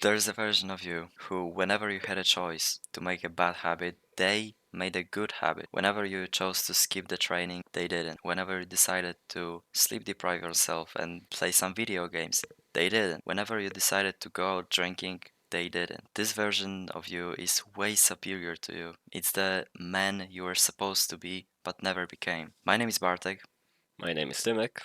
There's a version of you who, whenever you had a choice to make a bad habit, they made a good habit. Whenever you chose to skip the training, they didn't. Whenever you decided to sleep deprive yourself and play some video games, they didn't. Whenever you decided to go out drinking, they didn't. This version of you is way superior to you. It's the man you were supposed to be but never became. My name is Bartek, My name is Timek.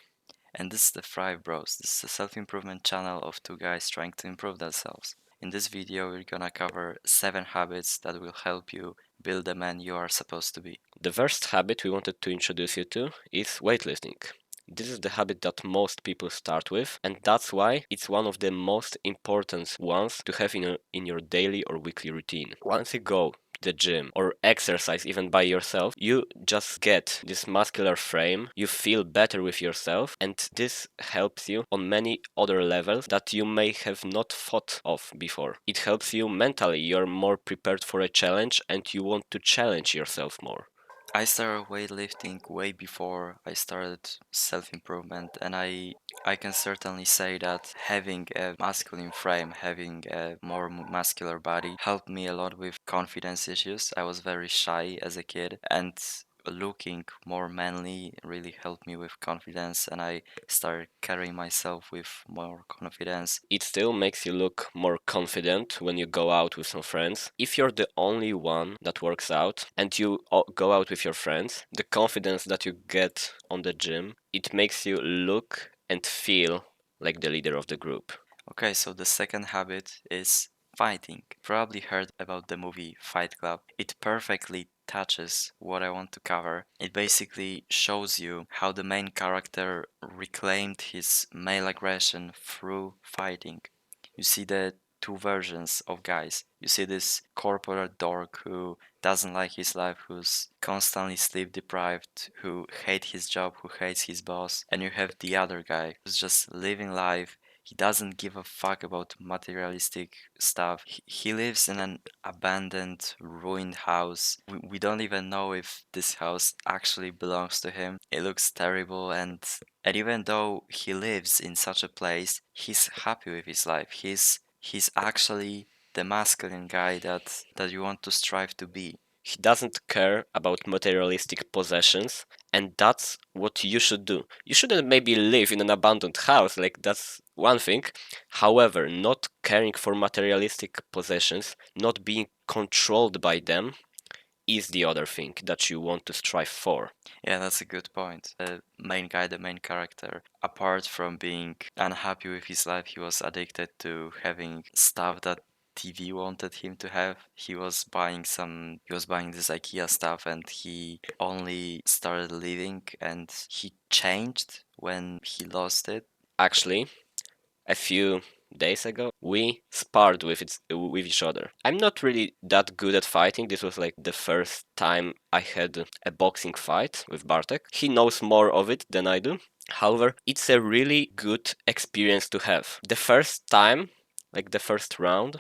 and this is the ThriveBros. This is a self-improvement channel of two guys trying to improve themselves. In this video, we're gonna cover 7 habits that will help you build the man you are supposed to be. The first habit we wanted to introduce you to is weightlifting. This is the habit that most people start with, and that's why it's one of the most important ones to have in your daily or weekly routine. Once you go to the gym or exercise even by yourself, you just get this muscular frame, you feel better with yourself, and this helps you on many other levels that you may have not thought of before. It helps you mentally, you're more prepared for a challenge and you want to challenge yourself more. I started weightlifting way before I started self-improvement, and I can certainly say that having a masculine frame, having a more muscular body helped me a lot with confidence issues. I was very shy as a kid, and looking more manly really helped me with confidence, and I started carrying myself with more confidence. It still makes you look more confident when you go out with some friends. If you're the only one that works out and you go out with your friends, the confidence that you get on the gym, it makes you look and feel like the leader of the group. Okay, so the second habit is fighting. Probably heard about the movie Fight Club. It perfectly touches what I want to cover. It basically shows you how the main character reclaimed his male aggression through fighting. You see the two versions of guys. You see this corporate dork who doesn't like his life, who's constantly sleep deprived, who hates his job, who hates his boss, and you have the other guy who's just living life. He doesn't give a fuck about materialistic stuff. He lives in an abandoned, ruined house. We don't even know if this house actually belongs to him. It looks terrible, and even though he lives in such a place, he's happy with his life. He's actually the masculine guy that you want to strive to be. He doesn't care about materialistic possessions, and that's what you should do. You shouldn't maybe live in an abandoned house, like that's one thing. However, not caring for materialistic possessions, not being controlled by them, is the other thing that you want to strive for. Yeah, that's a good point. The main guy, the main character, apart from being unhappy with his life, he was addicted to having stuff that TV wanted him to have. He was buying this IKEA stuff, and he only started living and he changed when he lost it. Actually, a few days ago, we sparred with each other. I'm not really that good at fighting. This was like the first time I had a boxing fight with Bartek. He knows more of it than I do. However, it's a really good experience to have. The first time, like the first round,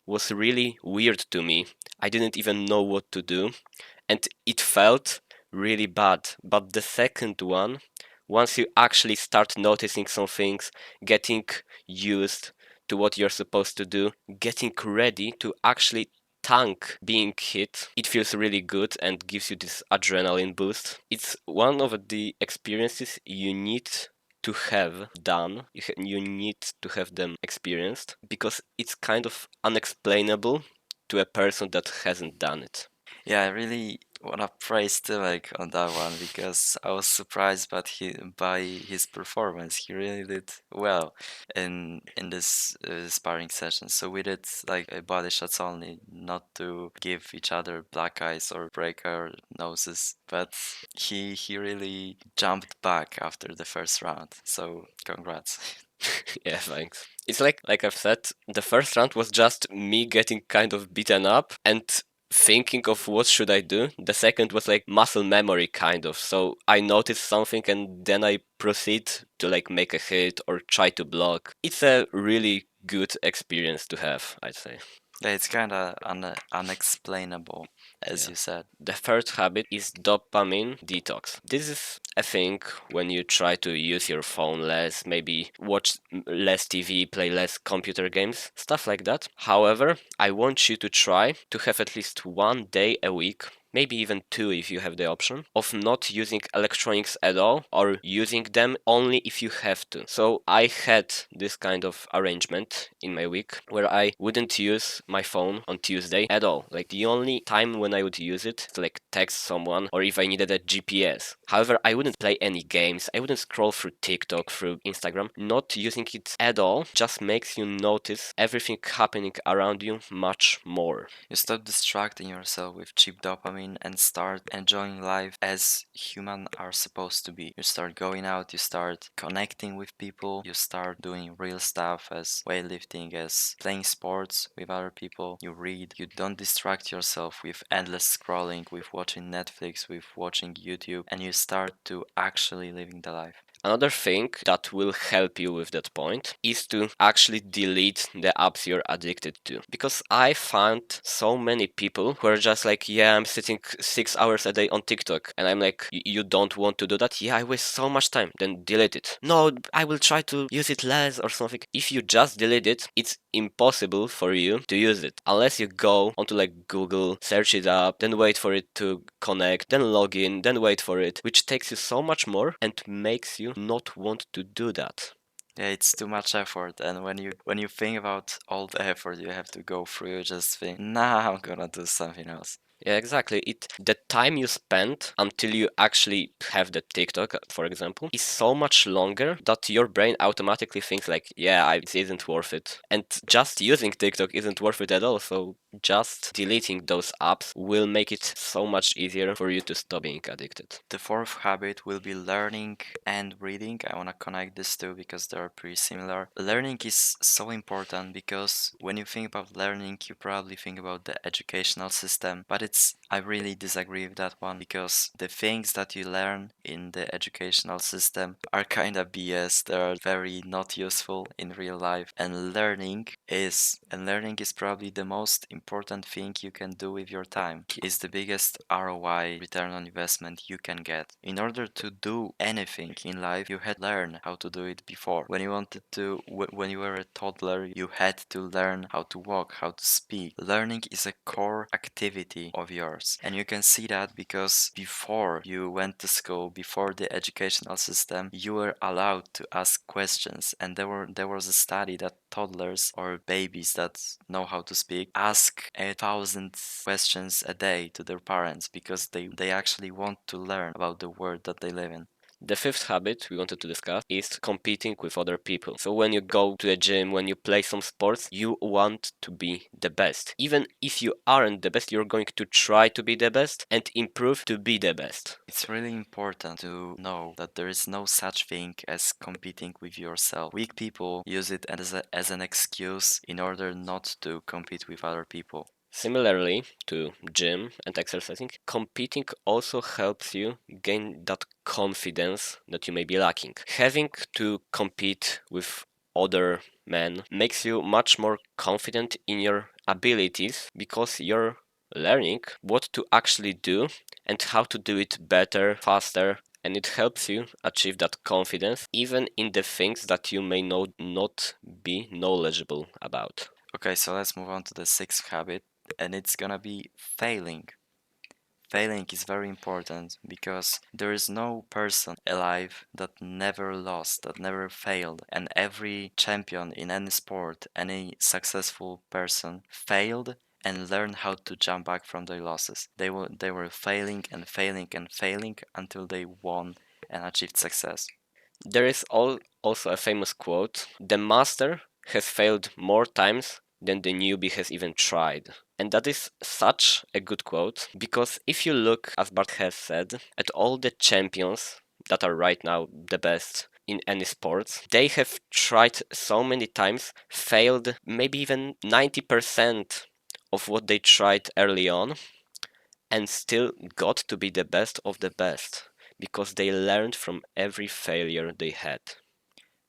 was really weird to me. I didn't even know what to do, and it felt really bad. But the second one, once you actually start noticing some things, getting used to what you're supposed to do, getting ready to actually tank being hit, it feels really good and gives you this adrenaline boost. It's one of the experiences you need to have done, you need to have them experienced, because it's kind of unexplainable to a person that hasn't done it. Yeah, I really wanna praise Timek on that one because I was surprised by his performance. He really did well in this sparring session. So we did like body shots only, not to give each other black eyes or break our noses. But he really jumped back after the first round. So congrats. Yeah, thanks. It's like I've said, the first round was just me getting kind of beaten up and thinking of what should I do. The second was like muscle memory kind of. So I noticed something and then I proceed to like make a hit or try to block. It's a really good experience to have, I'd say. Yeah, it's kind of unexplainable, as Yeah. you said. The third habit is dopamine detox. This is a thing when you try to use your phone less, maybe watch less TV, play less computer games, stuff like that. However, I want you to try to have at least 1 day a week, maybe even two if you have the option, of not using electronics at all or using them only if you have to. So I had this kind of arrangement in my week where I wouldn't use my phone on Tuesday at all. Like the only time when I would use it to like text someone or if I needed a GPS. However, I wouldn't play any games. I wouldn't scroll through TikTok, through Instagram. Not using it at all just makes you notice everything happening around you much more. You stop distracting yourself with cheap dopamine and start enjoying life as humans are supposed to be. You start going out, you start connecting with people, you start doing real stuff as weightlifting, as playing sports with other people. You read, you don't distract yourself with endless scrolling, with watching Netflix, with watching YouTube, and you start to actually living the life. Another thing that will help you with that point is to actually delete the apps you're addicted to. Because I found so many people who are just like, yeah, I'm sitting 6 hours a day on TikTok. And I'm like, you don't want to do that? Yeah, I waste so much time. Then delete it. No, I will try to use it less or something. If you just delete it, it's impossible for you to use it. Unless you go onto like Google, search it up, then wait for it to connect, then log in, then wait for it, which takes you so much more and makes you not want to do that. Yeah, it's too much effort, and when you think about all the effort you have to go through, you just think, nah, I'm gonna do something else. Yeah, exactly. It the time you spend until you actually have the TikTok, for example, is so much longer that your brain automatically thinks like, yeah, it isn't worth it. And just using TikTok isn't worth it at all. So just deleting those apps will make it so much easier for you to stop being addicted. The fourth habit will be learning and reading. I want to connect these two because they're pretty similar. Learning is so important because when you think about learning, you probably think about the educational system, but I really disagree with that one because the things that you learn in the educational system are kind of BS. They are very not useful in real life, and learning is probably the most important thing you can do with your time. Is the biggest ROI, return on investment, you can get. In order to do anything in life, you had to learn how to do it before. When you were a toddler, you had to learn how to walk, how to speak. Learning is a core activity of yours. And you can see that because before you went to school, before the educational system, you were allowed to ask questions. And there was a study that toddlers or babies that know how to speak ask 1,000 questions a day to their parents because they actually want to learn about the world that they live in. The fifth habit we wanted to discuss is competing with other people. So when you go to the gym, when you play some sports, you want to be the best. Even if you aren't the best, you're going to try to be the best and improve to be the best. It's really important to know that there is no such thing as competing with yourself. Weak people use it as an excuse in order not to compete with other people. Similarly to gym and exercising, competing also helps you gain that confidence that you may be lacking. Having to compete with other men makes you much more confident in your abilities because you're learning what to actually do and how to do it better, faster, and it helps you achieve that confidence even in the things that you may not be knowledgeable about. Okay, so let's move on to the sixth habit, and it's gonna be failing. Failing is very important because there is no person alive that never lost, that never failed. And every champion in any sport, any successful person failed and learned how to jump back from their losses. They were failing and failing and failing until they won and achieved success. There is also a famous quote: the master has failed more times than the newbie has even tried. And that is such a good quote because if you look, as Bart has said, at all the champions that are right now the best in any sports, they have tried so many times, failed maybe even 90% of what they tried early on, and still got to be the best of the best because they learned from every failure they had.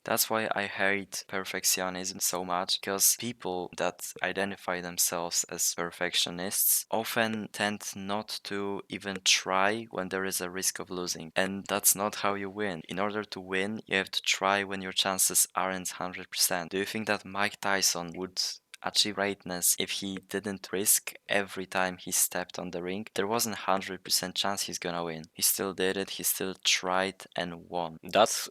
That's why I hate perfectionism so much, because people that identify themselves as perfectionists often tend not to even try when there is a risk of losing. And that's not how you win. In order to win, you have to try when your chances aren't 100%. Do you think that Mike Tyson would achieve greatness if he didn't risk every time he stepped on the ring? There wasn't 100% chance he's gonna win. He still did it, he still tried and won. That's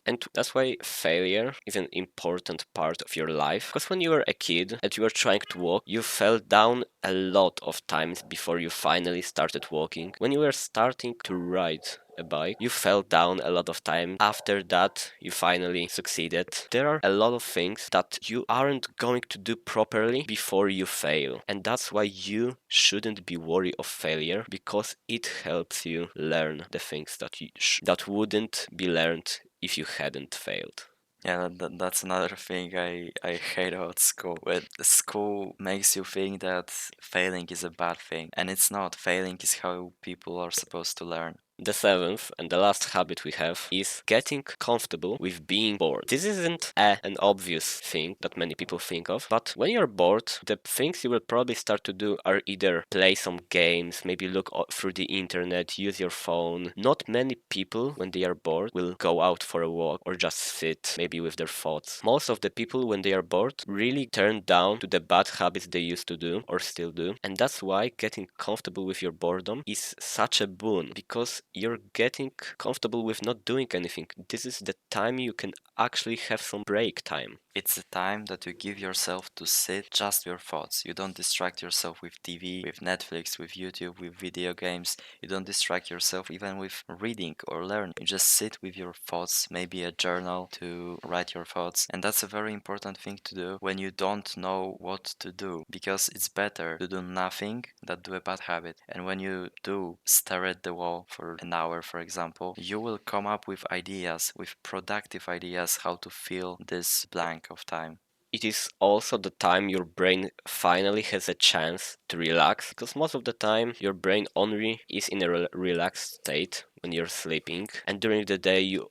why failure is an important part of your life. Because when you were a kid and you were trying to walk, you fell down a lot of times before you finally started walking. When you were starting to ride a bike, you fell down a lot of time. After that, you finally succeeded. There are a lot of things that you aren't going to do properly before you fail. And that's why you shouldn't be worried of failure, because it helps you learn the things that wouldn't be learned if you hadn't failed. Yeah, that's another thing I hate about school. But school makes you think that failing is a bad thing, and it's not. Failing is how people are supposed to learn. The seventh and the last habit we have is getting comfortable with being bored. This isn't an obvious thing that many people think of, but when you're bored, the things you will probably start to do are either play some games, maybe look through the internet, use your phone. Not many people, when they are bored, will go out for a walk or just sit, maybe with their thoughts. Most of the people, when they are bored, really turn down to the bad habits they used to do or still do. And that's why getting comfortable with your boredom is such a boon, because you're getting comfortable with not doing anything. This is the time you can actually have some break time. It's the time that you give yourself to sit just your thoughts. You don't distract yourself with TV, with Netflix, with YouTube, with video games. You don't distract yourself even with reading or learning. You just sit with your thoughts, maybe a journal to write your thoughts. And that's a very important thing to do when you don't know what to do, because it's better to do nothing than do a bad habit. And when you do stare at the wall for an hour, for example, you will come up with ideas, with productive ideas, how to fill this blank of time. It is also the time your brain finally has a chance to relax, because most of the time your brain only is in a relaxed state when you're sleeping, and during the day you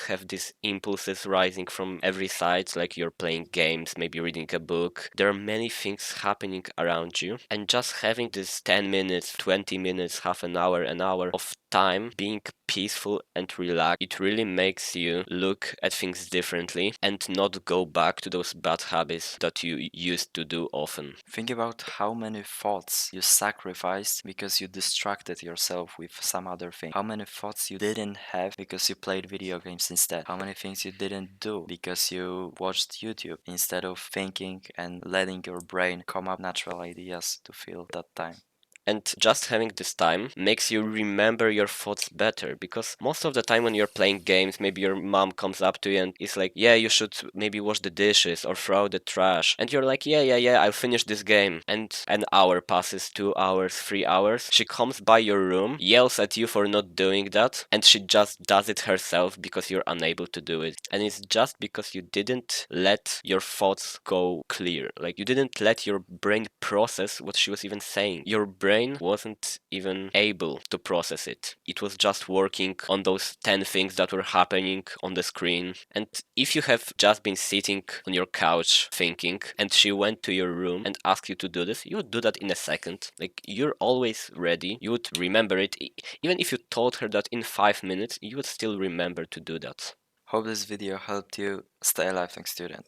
have these impulses rising from every side, like you're playing games, maybe reading a book. There are many things happening around you, and just having this 10 minutes, 20 minutes, half an hour of time being peaceful and relaxed, it really makes you look at things differently and not go back to those bad habits that you used to do often. Think about how many thoughts you sacrificed because you distracted yourself with some other thing. How many thoughts you didn't have because you played video games instead. How many things you didn't do because you watched YouTube instead of thinking and letting your brain come up natural ideas to fill that time. And just having this time makes you remember your thoughts better, because most of the time when you're playing games, maybe your mom comes up to you and is like, yeah, you should maybe wash the dishes or throw the trash. And you're like, yeah, I'll finish this game. And an hour passes, 2 hours, 3 hours. She comes by your room, yells at you for not doing that, and she just does it herself because you're unable to do it. And it's just because you didn't let your thoughts go clear. Like, you didn't let your brain process what she was even saying. Your brain wasn't even able to process it. It was just working on those 10 things that were happening on the screen. And if you have just been sitting on your couch thinking, and she went to your room and asked you to do this, you would do that in a second. Like, you're always ready. You would remember it. Even if you told her that in 5 minutes, you would still remember to do that. Hope this video helped you. Stay a lifelong student.